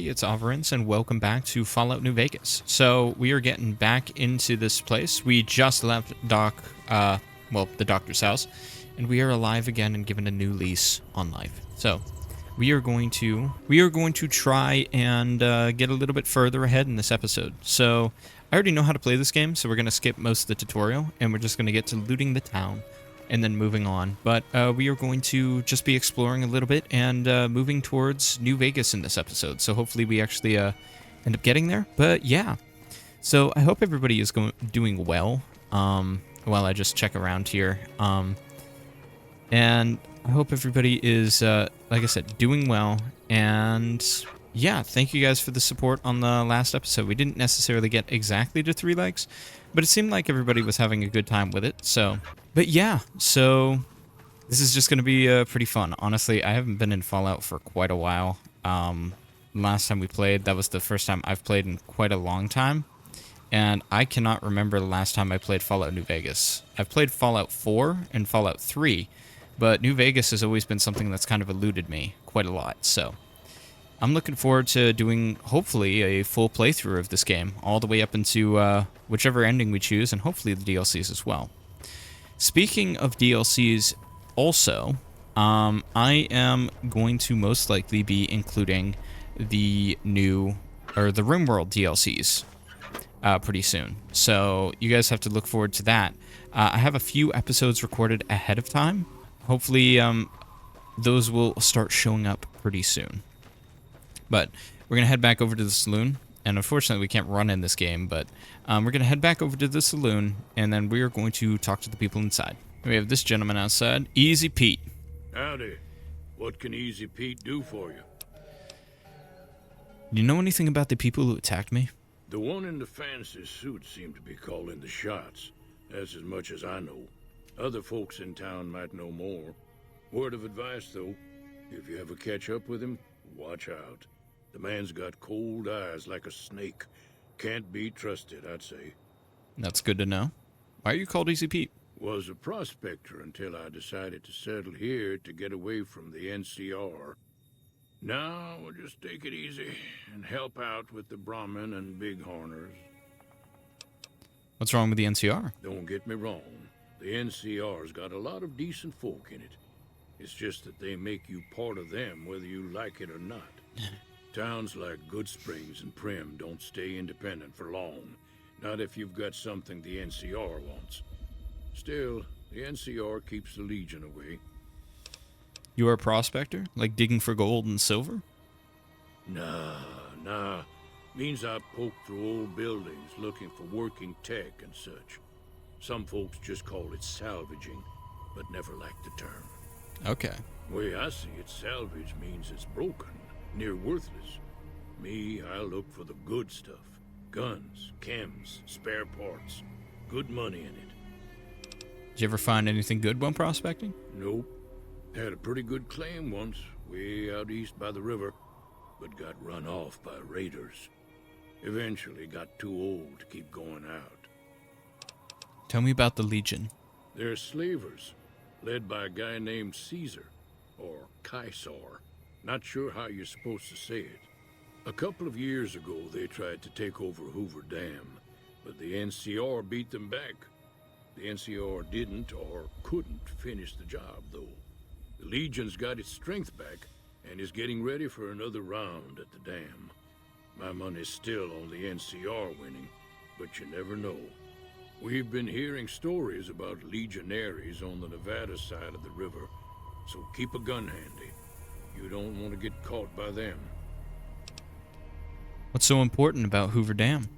everybody, it's Averance, and welcome back to Fallout New Vegas. So, we are getting back into this place. We just left the doctor's house, and we are alive again and given a new lease on life. So, we are going to try and get a little bit further ahead in this episode. So, I already know how to play this game, so we're going to skip most of the tutorial, and we're just going to get to looting the town and then moving on. But we are going to just be exploring a little bit and moving towards New Vegas in this episode. So hopefully we actually end up getting there. But yeah, so I hope everybody is doing well while I just check around here. And I hope everybody is, like I said, doing well. And yeah, thank you guys for the support on the last episode. We didn't necessarily get exactly to 3 likes, but it seemed like everybody was having a good time with it. So, but yeah, so this is just going to be pretty fun. Honestly, I haven't been in Fallout for quite a while. Last time we played, that was the first time I've played in quite a long time. And I cannot remember the last time I played Fallout New Vegas. I've played Fallout 4 and Fallout 3, but New Vegas has always been something that's kind of eluded me quite a lot. So I'm looking forward to doing, hopefully, a full playthrough of this game, all the way up into whichever ending we choose, and hopefully the DLCs as well. Speaking of DLCs, also, I am going to most likely be including the new, or the RimWorld DLCs pretty soon. So you guys have to look forward to that. I have a few episodes recorded ahead of time. Hopefully, those will start showing up pretty soon. But we're going to head back over to the saloon. And unfortunately, we can't run in this game, but we're going to head back over to the saloon, and then we are going to talk to the people inside. We have this gentleman outside, Easy Pete. Howdy. What can Easy Pete do for you? Do you know anything about the people who attacked me? The one in the fancy suit seemed to be calling the shots. That's as much as I know. Other folks in town might know more. Word of advice, though, if you ever catch up with him, watch out. The man's got cold eyes like a snake. Can't be trusted, I'd say. That's good to know. Why are you called Easy Pete? Was a prospector until I decided to settle here to get away from the NCR. Now we'll just take it easy and help out with the Brahmin and Bighorners. What's wrong with the NCR? Don't get me wrong. The NCR's got a lot of decent folk in it. It's just that they make you part of them whether you like it or not. Towns like Goodsprings and Primm don't stay independent for long. Not if you've got something the NCR wants. Still, the NCR keeps the Legion away. You are a prospector? Like digging for gold and silver? Nah. Means I poke through old buildings looking for working tech and such. Some folks just call it salvaging, but never liked the term. Okay. Way I see it, salvage means it's broken. Near worthless. Me, I look for the good stuff. Guns, chems, spare parts. Good money in it. Did you ever find anything good while prospecting? Nope. Had a pretty good claim once, way out east by the river, but got run off by raiders. Eventually got too old to keep going out. Tell me about the Legion. They're slavers, led by a guy named Caesar, or Caesar. Not sure how you're supposed to say it. A couple of years ago, they tried to take over Hoover Dam, but the NCR beat them back. The NCR didn't or couldn't finish the job, though. The Legion's got its strength back and is getting ready for another round at the dam. My money's still on the NCR winning, but you never know. We've been hearing stories about legionaries on the Nevada side of the river, so keep a gun handy. You don't want to get caught by them. What's so important about Hoover Dam?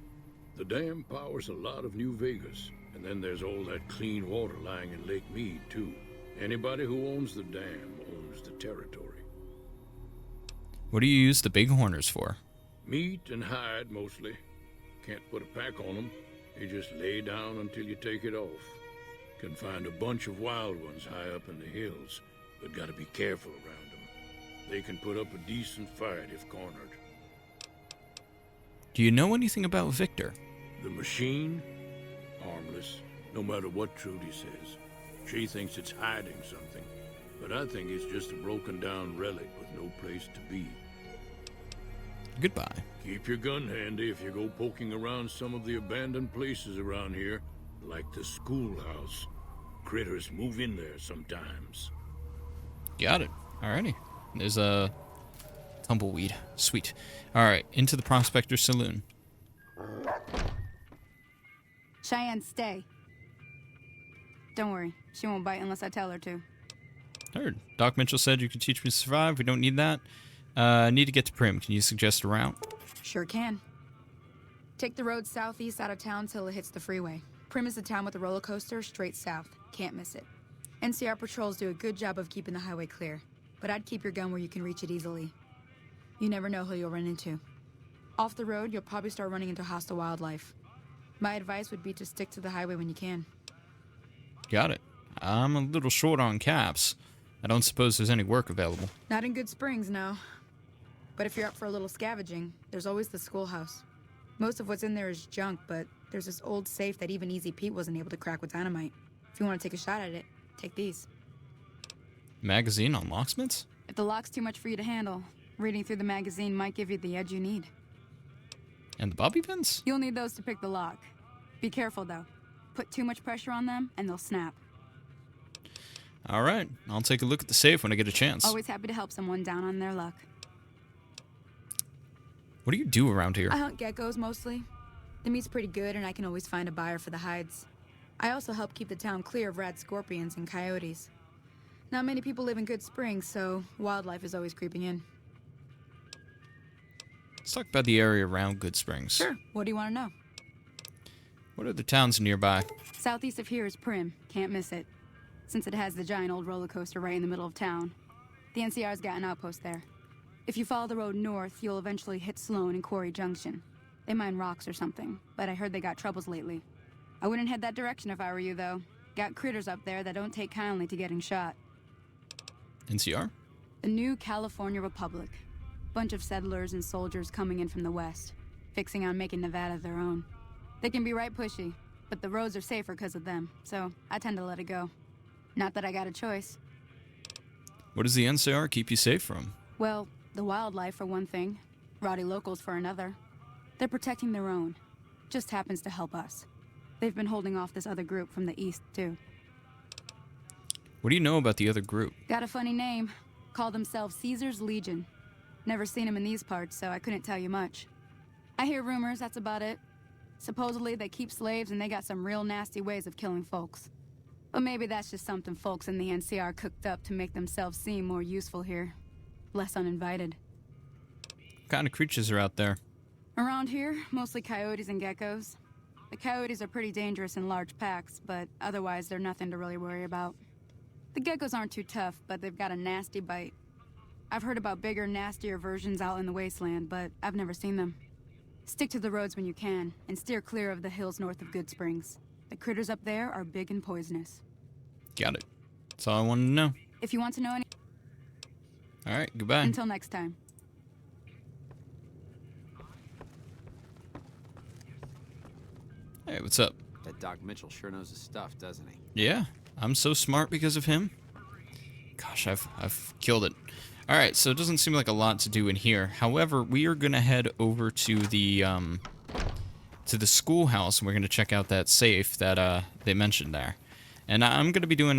The dam powers a lot of New Vegas, and then there's all that clean water lying in Lake Mead, too. Anybody who owns the dam owns the territory. What do you use the Bighorners for? Meat and hide, mostly. Can't put a pack on them. You just lay down until you take it off. Can find a bunch of wild ones high up in the hills, but gotta be careful around them. They can put up a decent fight if cornered. Do you know anything about Victor? The machine? Harmless, no matter what Trudy says. She thinks it's hiding something, but I think it's just a broken down relic with no place to be. Goodbye. Keep your gun handy if you go poking around some of the abandoned places around here, like the schoolhouse. Critters move in there sometimes. Got it. Alrighty. There's a tumbleweed. Sweet. Alright, into the Prospector Saloon. Cheyenne, stay. Don't worry. She won't bite unless I tell her to. Heard. Doc Mitchell said you could teach me to survive. We don't need that. Need to get to Primm. Can you suggest a route? Sure can. Take the road southeast out of town till it hits the freeway. Primm is the town with the roller coaster straight south. Can't miss it. NCR patrols do a good job of keeping the highway clear, but I'd keep your gun where you can reach it easily. You never know who you'll run into. Off the road, you'll probably start running into hostile wildlife. My advice would be to stick to the highway when you can. Got it. I'm a little short on caps. I don't suppose there's any work available. Not in Good Springs, no. But if you're up for a little scavenging, there's always the schoolhouse. Most of what's in there is junk, but there's this old safe that even Easy Pete wasn't able to crack with dynamite. If you want to take a shot at it, take these. Magazine on locksmiths? If the lock's too much for you to handle, reading through the magazine might give you the edge you need. And the bobby pins? You'll need those to pick the lock. Be careful, though. Put too much pressure on them, and they'll snap. Alright, I'll take a look at the safe when I get a chance. Always happy to help someone down on their luck. What do you do around here? I hunt geckos, mostly. The meat's pretty good, and I can always find a buyer for the hides. I also help keep the town clear of rad scorpions and coyotes. Not many people live in Good Springs, so wildlife is always creeping in. Let's talk about the area around Good Springs. Sure. What do you want to know? What are the towns nearby? Southeast of here is Primm. Can't miss it. Since it has the giant old roller coaster right in the middle of town. The NCR's got an outpost there. If you follow the road north, you'll eventually hit Sloan and Quarry Junction. They mine rocks or something, but I heard they got troubles lately. I wouldn't head that direction if I were you, though. Got critters up there that don't take kindly to getting shot. NCR? The new California Republic. Bunch of settlers and soldiers coming in from the west, fixing on making Nevada their own. They can be right pushy, but the roads are safer because of them, so I tend to let it go. Not that I got a choice. What does the NCR keep you safe from? Well, the wildlife for one thing, rowdy locals for another. They're protecting their own. Just happens to help us. They've been holding off this other group from the east, too. What do you know about the other group? Got a funny name. Call themselves Caesar's Legion. Never seen them in these parts, so I couldn't tell you much. I hear rumors, that's about it. Supposedly they keep slaves and they got some real nasty ways of killing folks. But maybe that's just something folks in the NCR cooked up to make themselves seem more useful here. Less uninvited. What kind of creatures are out there? Around here, mostly coyotes and geckos. The coyotes are pretty dangerous in large packs, but otherwise they're nothing to really worry about. The geckos aren't too tough, but they've got a nasty bite. I've heard about bigger, nastier versions out in the wasteland, but I've never seen them. Stick to the roads when you can, and steer clear of the hills north of Good Springs. The critters up there are big and poisonous. Got it. That's all I wanted to know. If you want to know any... Alright, goodbye. Until next time. Hey, what's up? That Doc Mitchell sure knows his stuff, doesn't he? Yeah, I'm so smart because of him. Gosh, I've killed it. Alright, so it doesn't seem like a lot to do in here. However, we are gonna head over to the schoolhouse, and we're gonna check out that safe that they mentioned there. And I'm gonna be doing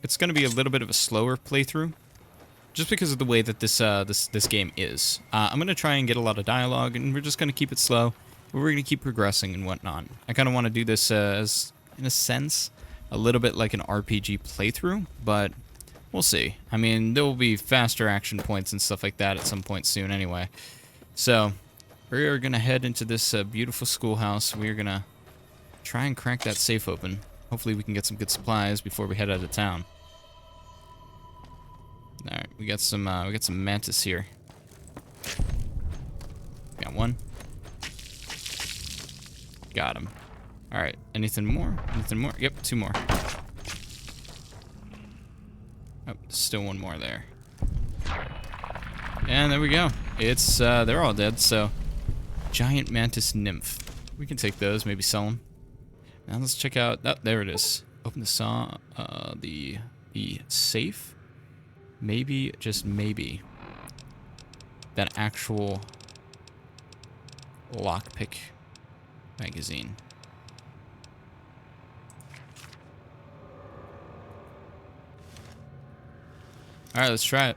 it's gonna be a little bit of a slower playthrough, just because of the way that this game is. I'm gonna try and get a lot of dialogue, and we're just gonna keep it slow. We're gonna keep progressing and whatnot. I kind of want to do this as, in a sense, a little bit like an RPG playthrough, but we'll see. I mean, there will be faster action points and stuff like that at some point soon anyway. So, we are going to head into this beautiful schoolhouse. We are going to try and crack that safe open. Hopefully we can get some good supplies before we head out of town. Alright, we got some mantis here. Got one. Got him. Alright, anything more? Anything more? Yep, two more. Oh, still one more there. And there we go. It's, they're all dead, so... Giant mantis nymph. We can take those, maybe sell them. Now let's check out... Oh, there it is. Open the safe. Maybe, just maybe, that actual lockpick magazine. All right, let's try it.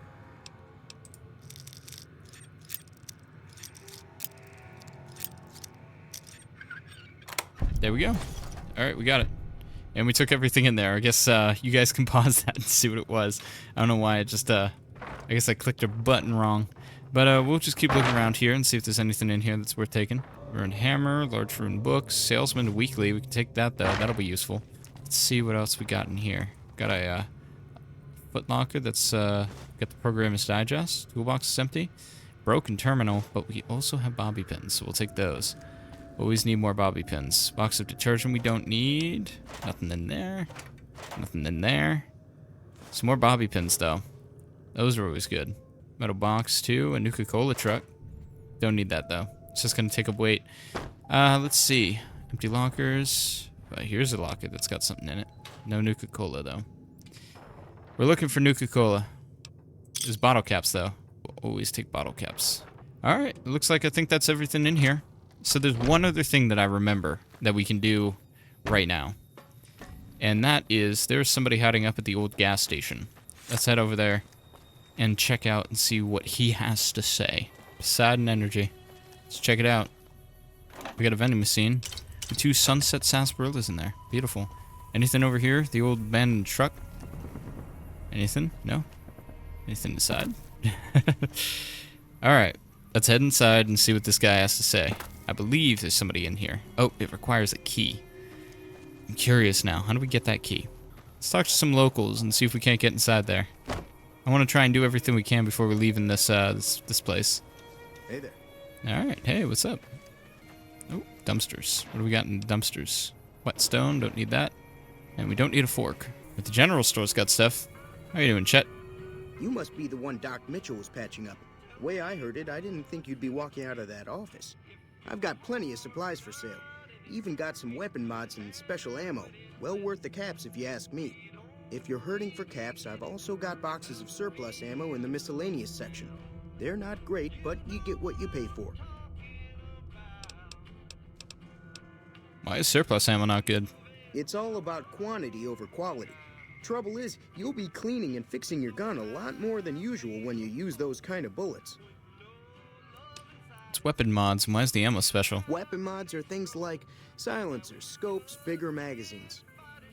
There we go. All right, we got it. And we took everything in there. I guess you guys can pause that and see what it was. I don't know why it just, I guess I clicked a button wrong. But we'll just keep looking around here and see if there's anything in here that's worth taking. Ruined hammer, large ruined books, salesman weekly. We can take that, though. That'll be useful. Let's see what else we got in here. Got a footlocker that's got the programmer's digest. Toolbox is empty. Broken terminal, but we also have bobby pins, so we'll take those. Always need more bobby pins. Box of detergent we don't need. Nothing in there. Nothing in there. Some more bobby pins, though. Those are always good. Metal box, too. A Nuka-Cola truck. Don't need that, though. It's just going to take up weight. Let's see. Empty lockers. Here's a locker that's got something in it. No Nuka-Cola, though. We're looking for Nuka-Cola. There's bottle caps, though. We'll always take bottle caps. Alright, it looks like I think that's everything in here. So there's one other thing that I remember that we can do right now. And that is, there's somebody hiding up at the old gas station. Let's head over there and check out and see what he has to say. Poseidon Energy. Let's check it out. We got a vending machine with 2 Sunset Sarsaparillas in there. Beautiful. Anything over here? The old abandoned truck? Anything? No? Anything inside? Alright. Let's head inside and see what this guy has to say. I believe there's somebody in here. Oh, it requires a key. I'm curious now. How do we get that key? Let's talk to some locals and see if we can't get inside there. I want to try and do everything we can before we leave in this this place. Hey there. Alright. Hey, what's up? Oh, dumpsters. What do we got in the dumpsters? Whetstone. Don't need that. And we don't need a fork. But the general store's got stuff. How you doing, Chet? You must be the one Doc Mitchell was patching up. The way I heard it, I didn't think you'd be walking out of that office. I've got plenty of supplies for sale. Even got some weapon mods and special ammo. Well worth the caps if you ask me. If you're hurting for caps, I've also got boxes of surplus ammo in the miscellaneous section. They're not great, but you get what you pay for. Why is surplus ammo not good? It's all about quantity over quality. Trouble is, you'll be cleaning and fixing your gun a lot more than usual when you use those kind of bullets. It's weapon mods, and why is the ammo special? Weapon mods are things like silencers, scopes, bigger magazines.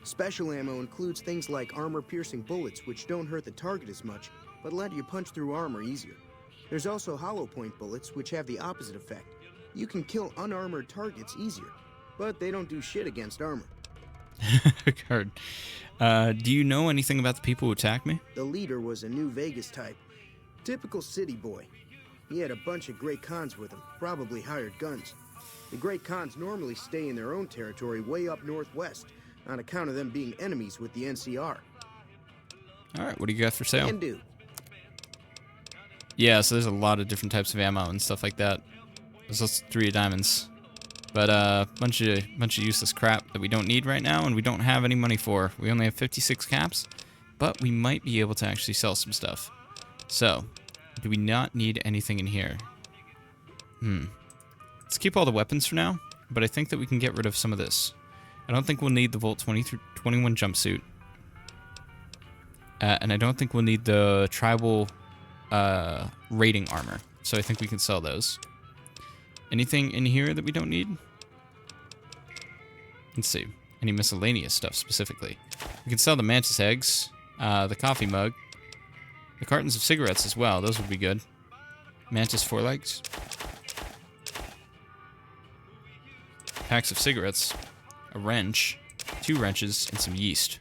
Special ammo includes things like armor-piercing bullets, which don't hurt the target as much, but let you punch through armor easier. There's also hollow point bullets, which have the opposite effect. You can kill unarmored targets easier, but they don't do shit against armor. Heard. Do you know anything about the people who attacked me? The leader was a New Vegas type. Typical city boy. He had a bunch of Great Khans with him, probably hired guns. The Great Khans normally stay in their own territory way up northwest, on account of them being enemies with the NCR. Alright, what do you got for sale? Can do. Yeah, so there's a lot of different types of ammo and stuff like that. There's also 3 diamonds. But bunch of useless crap that we don't need right now and we don't have any money for. We only have 56 caps, but we might be able to actually sell some stuff. So, do we not need anything in here? Let's keep all the weapons for now, but I think that we can get rid of some of this. I don't think we'll need the Volt 21 jumpsuit. And I don't think we'll need the tribal raiding armor. So I think we can sell those. Anything in here that we don't need? Let's see. Any miscellaneous stuff specifically? We can sell the mantis eggs, the coffee mug, the cartons of cigarettes as well. Those would be good. Mantis forelegs. Packs of cigarettes. A wrench. 2 wrenches and some yeast.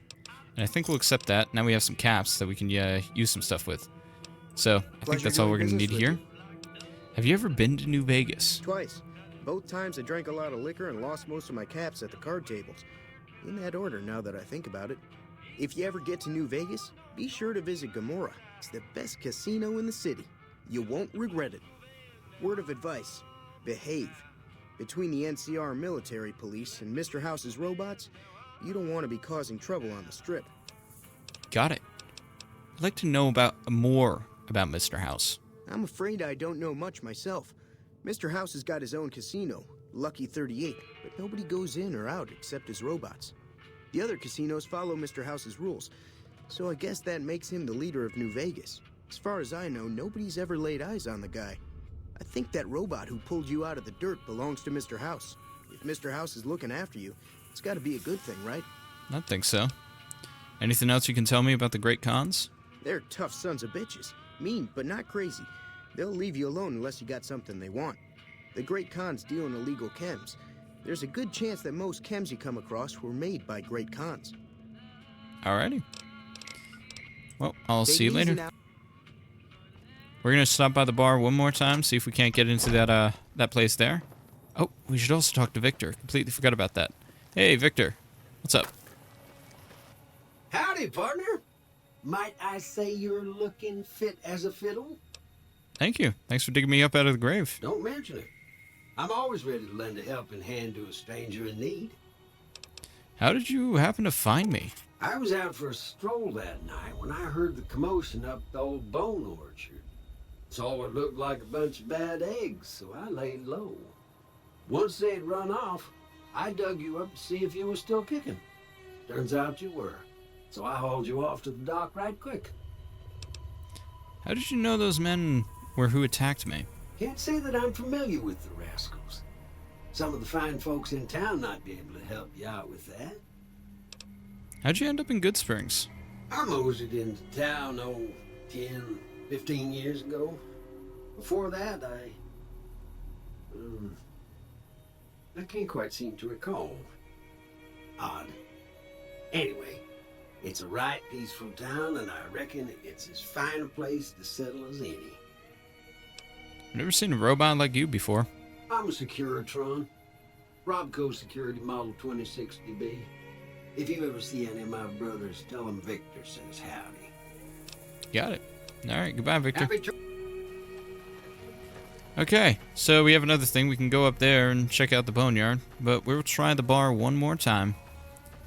And I think we'll accept that. Now we have some caps that we can use some stuff with. So, I think that's all we're going to need here. Have you ever been to New Vegas? Twice. Both times I drank a lot of liquor and lost most of my caps at the card tables. In that order, now that I think about it. If you ever get to New Vegas, be sure to visit Gomorrah. It's the best casino in the city. You won't regret it. Word of advice, behave. Between the NCR military police and Mr. House's robots, you don't want to be causing trouble on the strip. Got it. I'd like to know more about Mr. House. I'm afraid I don't know much myself. Mr. House has got his own casino, Lucky 38, but nobody goes in or out except his robots. The other casinos follow Mr. House's rules, so I guess that makes him the leader of New Vegas. As far as I know, nobody's ever laid eyes on the guy. I think that robot who pulled you out of the dirt belongs to Mr. House. If Mr. House is looking after you, it's got to be a good thing, right? I think so. Anything else you can tell me about the Great Khans? They're tough sons of bitches. Mean, but not crazy. They'll leave you alone unless you got something they want. The Great Khans deal in illegal chems. There's a good chance that most chems you come across were made by Great Khans. Alrighty. Well, I'll Take see you it easy later. now. We're gonna stop by the bar one more time, see if we can't get into that place there. Oh, we should also talk to Victor. Completely forgot about that. Hey, Victor. What's up? Howdy, partner. Might I say you're looking fit as a fiddle? Thank you. Thanks for digging me up out of the grave. Don't mention it. I'm always ready to lend a helping hand to a stranger in need. How did you happen to find me? I was out for a stroll that night when I heard the commotion up the old bone orchard. Saw what looked like a bunch of bad eggs, so I laid low. Once they'd run off, I dug you up to see if you were still kicking. Turns out you were, so I hauled you off to the dock right quick. How did you know those men were who attacked me? Can't say that I'm familiar with the rascals. Some of the fine folks in town might be able to help you out with that. How'd you end up in Good Springs? I moseyed into town, 10, 15 years ago. Before that, I can't quite seem to recall. Odd. Anyway, it's a right peaceful town, and I reckon it's as fine a place to settle as any. I've never seen a robot like you before. I'm a Securitron. Robco Security Model 2060B. If you ever see any of my brothers, tell them Victor says howdy. Got it. Alright, goodbye, Victor. Happy Okay, so we have another thing. We can go up there and check out the boneyard, but we'll try the bar one more time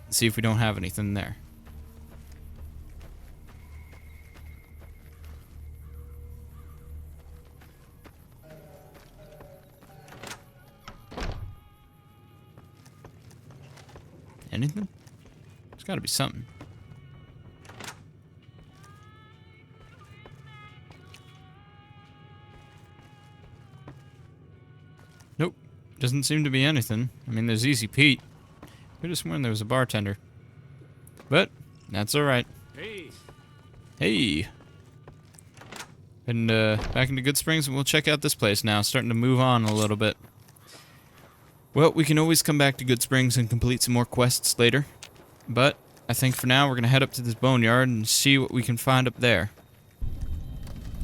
and see if we don't have anything there. Anything? There's got to be something. Nope. Doesn't seem to be anything. I mean, there's Easy Pete. Could have sworn there was a bartender. But, that's alright. Hey, Hey! And, back into Good Springs, and we'll check out this place now. Starting to move on a little bit. Well, we can always come back to Good Springs and complete some more quests later. But, I think for now, we're going to head up to this boneyard and see what we can find up there.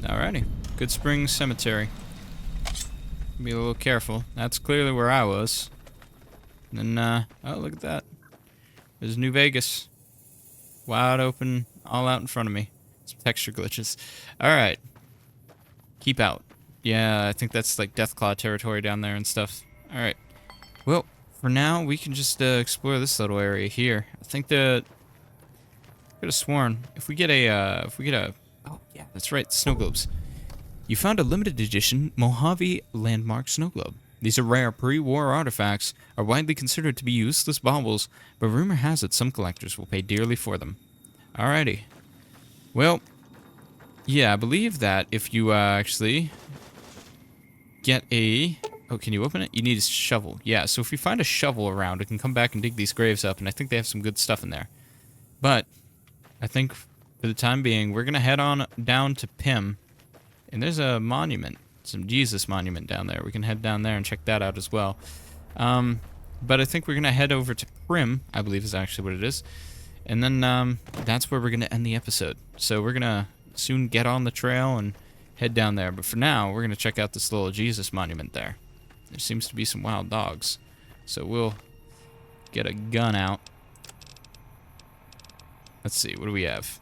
Alrighty. Good Springs Cemetery. Be a little careful. That's clearly where I was. And then, oh, look at that. There's New Vegas. Wide open, all out in front of me. Some texture glitches. Alright. Keep out. Yeah, I think that's like Deathclaw territory down there and stuff. Alright. Well, for now, we can just explore this little area here. I think that... I could have sworn, if we get a... oh, yeah, that's right, snow globes. You found a limited edition Mojave landmark snow globe. These are rare pre-war artifacts, are widely considered to be useless baubles, but rumor has it some collectors will pay dearly for them. Alrighty. Well, yeah, I believe that if you actually get a... Oh, can you open it? You need a shovel. Yeah, so if we find a shovel around, we can come back and dig these graves up, and I think they have some good stuff in there. But I think for the time being, we're going to head on down to Primm. And there's a monument, some Jesus monument down there. We can head down there and check that out as well. But I think we're going to head over to Primm, I believe is actually what it is. And then that's where we're going to end the episode. So we're going to soon get on the trail and head down there. But for now, we're going to check out this little Jesus monument there. There seems to be some wild dogs. So we'll get a gun out. Let's see, what do we have?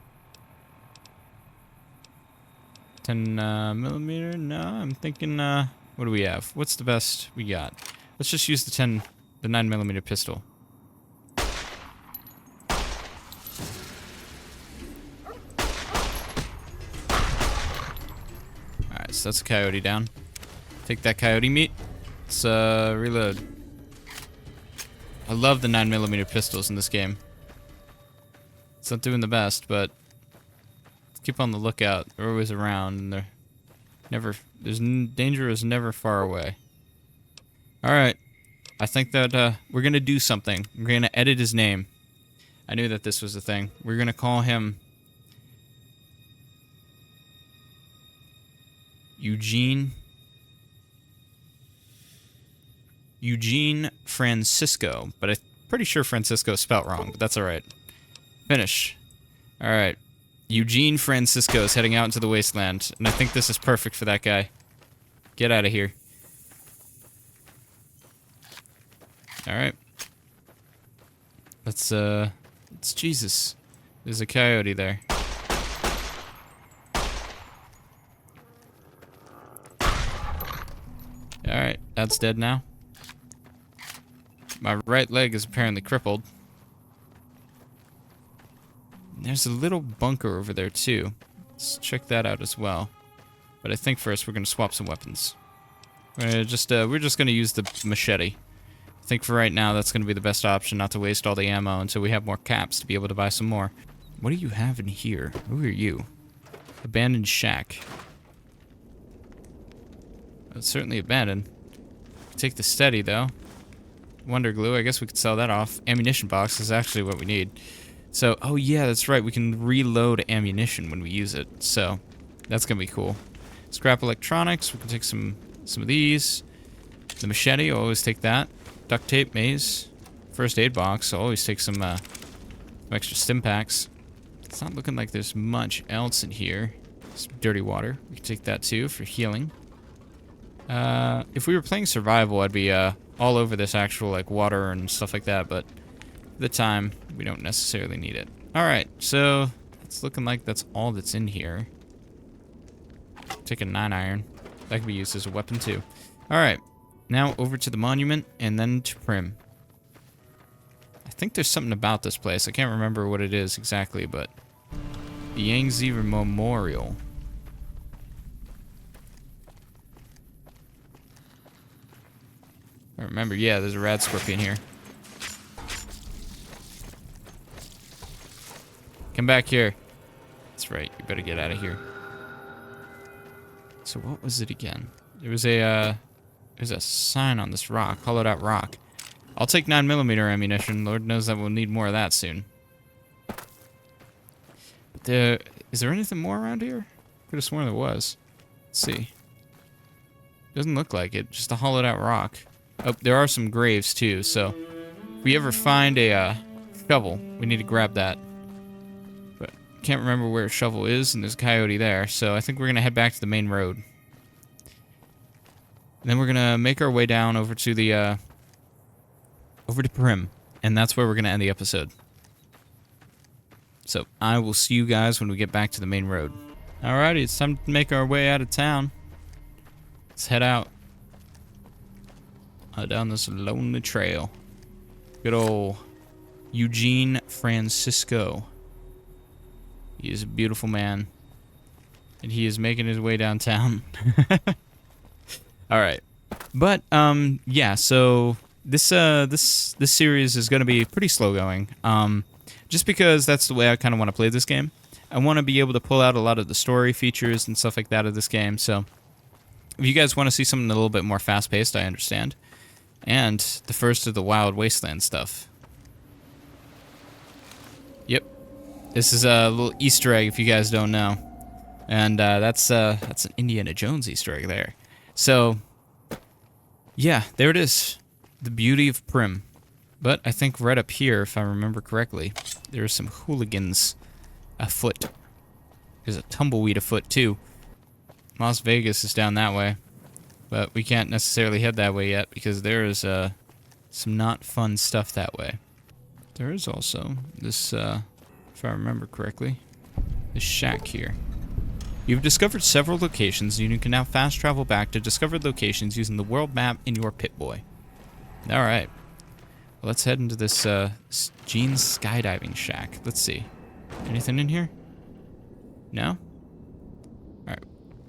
10 millimeter? No, I'm thinking, what do we have? What's the best we got? Let's just use the 9 millimeter pistol. Alright, so that's a coyote down. Take that coyote meat. Let's reload. I love the 9mm pistols in this game. It's not doing the best, but let's keep on the lookout. They're always around, and they're never. Danger is never far away. All right, I think that we're gonna do something. We're gonna edit his name. I knew that this was a thing. We're gonna call him Eugene Francisco, but I'm pretty sure Francisco is spelt wrong, but that's all right. Finish. All right. Eugene Francisco is heading out into the wasteland, and I think this is perfect for that guy. Get out of here. All right. It's Jesus. There's a coyote there. All right, that's dead now. My right leg is apparently crippled. There's a little bunker over there too. Let's check that out as well. But I think first we're gonna swap some weapons. We're just gonna use the machete. I think for right now that's gonna be the best option, not to waste all the ammo until we have more caps to be able to buy some more. What do you have in here? Who are you? Abandoned shack. It's certainly abandoned. Take the steady though. Wonder glue, I guess we could sell that off. Ammunition box is actually what we need. So, oh yeah, that's right, we can reload ammunition when we use it. So, that's gonna be cool. Scrap electronics, we can take some of these. The machete, I'll always take that. Duct tape, maze. First aid box, I'll always take some extra stim packs. It's not looking like there's much else in here. Some dirty water, we can take that too for healing. If we were playing survival, I'd be all over this actual like water and stuff like that, but for the time, we don't necessarily need it. Alright, so it's looking like that's all that's in here. Take a 9-iron. That can be used as a weapon too. Alright, now over to the monument and then to Primm. I think there's something about this place. I can't remember what it is exactly, but the Yangtze Memorial. I remember, yeah, there's a rad scorpion here. Come back here. That's right, you better get out of here. So what was it again? There was a sign on this rock, hollowed out rock. I'll take 9mm ammunition. Lord knows that we'll need more of that soon. But is there anything more around here? Could have sworn there was. Let's see. Doesn't look like it, just a hollowed out rock. Oh, there are some graves too, so if we ever find a shovel, we need to grab that. But can't remember where a shovel is, and there's a coyote there, so I think we're gonna head back to the main road. And then we're gonna make our way down over to the over to Primm, and that's where we're gonna end the episode. So I will see you guys when we get back to the main road. Alrighty, it's time to make our way out of town. Let's head out. Down this lonely trail. Good old Eugene Francisco. He is a beautiful man. And he is making his way downtown. Alright. But, yeah, so this series is going to be pretty slow going. Just because that's the way I kind of want to play this game. I want to be able to pull out a lot of the story features and stuff like that of this game, so if you guys want to see something a little bit more fast-paced, I understand. And the first of the Wild Wasteland stuff. Yep. This is a little Easter egg if you guys don't know. And that's an Indiana Jones Easter egg there. So, yeah, there it is. The beauty of Primm. But I think right up here, if I remember correctly, there are some hooligans afoot. There's a tumbleweed afoot, too. Las Vegas is down that way. But we can't necessarily head that way yet because there is some not fun stuff that way. There is also this, if I remember correctly, this shack here. You've discovered several locations and you can now fast travel back to discovered locations using the world map in your Pip-Boy. Alright. Well, let's head into this Gene's skydiving shack. Let's see. Anything in here? No? Alright.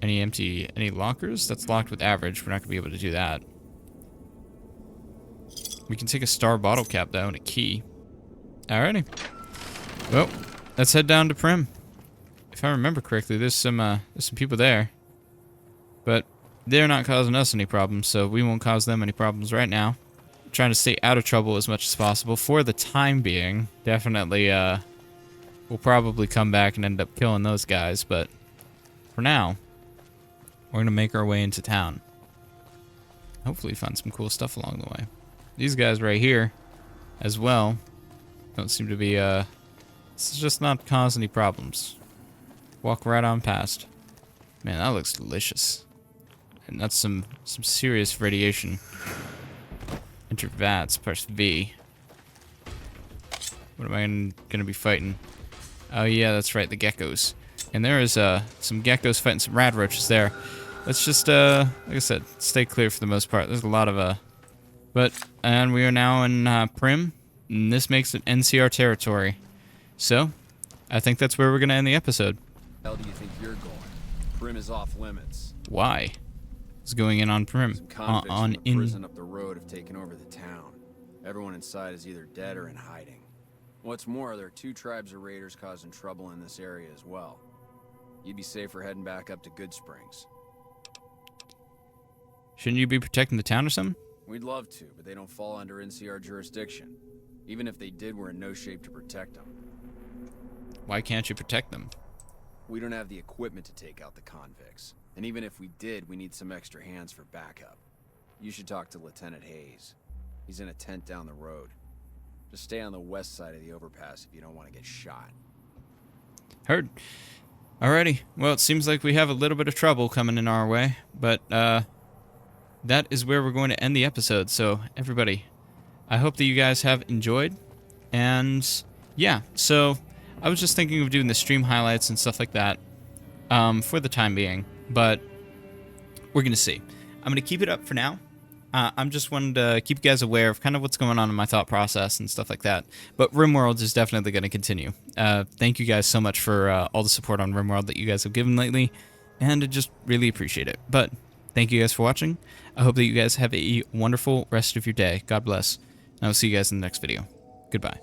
Any lockers? That's locked with average. We're not gonna be able to do that. We can take a star bottle cap though and a key. Alrighty. Well, let's head down to Primm. If I remember correctly, there's some people there. But they're not causing us any problems, so we won't cause them any problems right now. Trying to stay out of trouble as much as possible for the time being. Definitely, we'll probably come back and end up killing those guys, but for now, we're gonna make our way into town. Hopefully find some cool stuff along the way. These guys right here, as well, don't seem to be, it's just not cause any problems. Walk right on past. Man, that looks delicious. And that's some serious radiation. Enter VATS, press V. What am I gonna be fighting? Oh yeah, that's right, the geckos. And there is some geckos fighting some rad roaches there. Let's just like I said, stay clear for the most part. There's a lot of and we are now in Primm, and this makes it NCR territory. So, I think that's where we're gonna end the episode. Hell do you think you're going? Primm is off limits. Why? It's going in on Primm. Some convicts from the prison up the road have taken over the town. Everyone inside is either dead or in hiding. What's more, there are 2 tribes of raiders causing trouble in this area as well. You'd be safer heading back up to Good Springs. Shouldn't you be protecting the town or something? We'd love to, but they don't fall under NCR jurisdiction. Even if they did, we're in no shape to protect them. Why can't you protect them? We don't have the equipment to take out the convicts. And even if we did, we need some extra hands for backup. You should talk to Lieutenant Hayes. He's in a tent down the road. Just stay on the west side of the overpass if you don't want to get shot. Heard. Alrighty. Well, it seems like we have a little bit of trouble coming in our way, but that is where we're going to end the episode. So, everybody, I hope that you guys have enjoyed. And yeah, so I was just thinking of doing the stream highlights and stuff like that for the time being, but we're going to see. I'm going to keep it up for now. I'm just wanting to keep you guys aware of kind of what's going on in my thought process and stuff like that. But RimWorld is definitely going to continue. Thank you guys so much for all the support on RimWorld that you guys have given lately, and I just really appreciate it. But thank you guys for watching. I hope that you guys have a wonderful rest of your day. God bless. And I will see you guys in the next video. Goodbye.